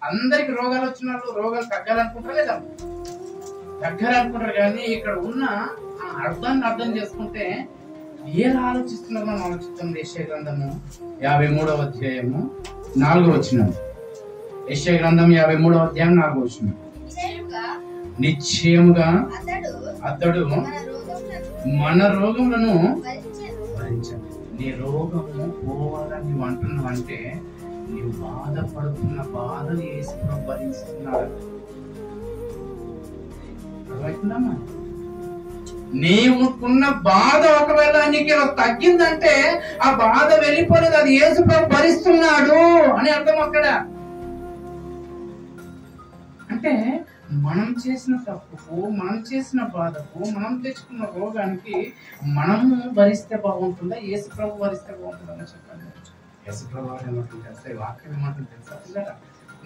అందరికి రోగాలు వచ్చిన వాళ్ళు రోగాలు తగ్గాలనుకుంటారు లేదా? తగ్గాలనుకుంటారు. కానీ ఇక్కడ ఉన్న అర్థాన్ని అర్థం చేసుకుంటే ఎలా ఆలోచిస్తున్నారో మనం ఆలోచిస్తాం. యెషయా గ్రంథము 53వ అధ్యాయము 4వ వచనం. యెషయా గ్రంథం 53వ అధ్యాయం 4వ వచనం. నిశ్చయముగా అతడు మన రోగములను భరించాడు. నీ రోగము పోవాలని నువ్వు అంటున్నావు అంటే నీవు బాధపడుతున్న బాధలు యేసు ప్రభు భరిస్తున్నాడు. అర్థమవుతుందమ్మా? నీవుకున్న బాధ ఒకవేళ నీకు తగ్గిందంటే ఆ బాధ వెళ్ళిపోలేదు, అది యేసు ప్రభు భరిస్తున్నాడు అని అర్థం. అక్కడ అంటే మనం చేసిన తప్పుకు, మనం చేసిన బాధకు, మనం తెచ్చుకున్న రోగానికి మనము భరిస్తే బాగుంటుందా, యేసు ప్రభు భరిస్తే బాగుంటుందా చెప్పండి. యేసు ప్రభు ఏమంటుంటే వాక్యం ఏమంటుంది తెలుసా?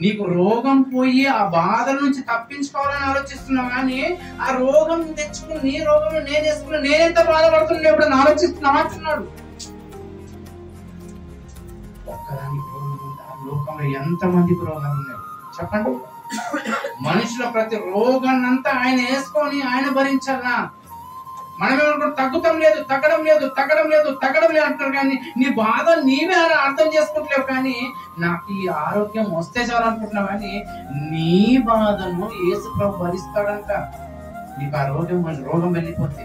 నీకు రోగం పోయి ఆ బాధ నుంచి తప్పించుకోవాలని ఆలోచిస్తున్నావు, కానీ ఆ రోగం తెచ్చుకుని నీ రోగం నేను వేసుకున్నా నేనెంత బాధపడుతున్నా ఎప్పుడు ఆలోచిస్తున్నా అంటున్నాడు. ఒక్కదానికి రోగం ఉందా? లోకంలో ఎంతమందికి రోగాలు ఉన్నాయి చెప్పండి. మనుషుల ప్రతి రోగాన్నంతా ఆయన వేసుకొని ఆయన భరించాలా? మనమేమనుకుంటాం తగ్గడం లేదు, తగ్గడం లేదు, తగ్గడం లేదు, తగ్గడం లేదు అంటారు. కానీ నీ బాధ నీవే అర్థం చేసుకుంటలేవు. కానీ నాకు ఈ ఆరోగ్యం వస్తే చాలు అనుకుంటున్నావు, కానీ నీ బాధను యేసు ప్రభు భరిస్తాడంట. నీకు ఆ రోగం వెళ్ళిపోతే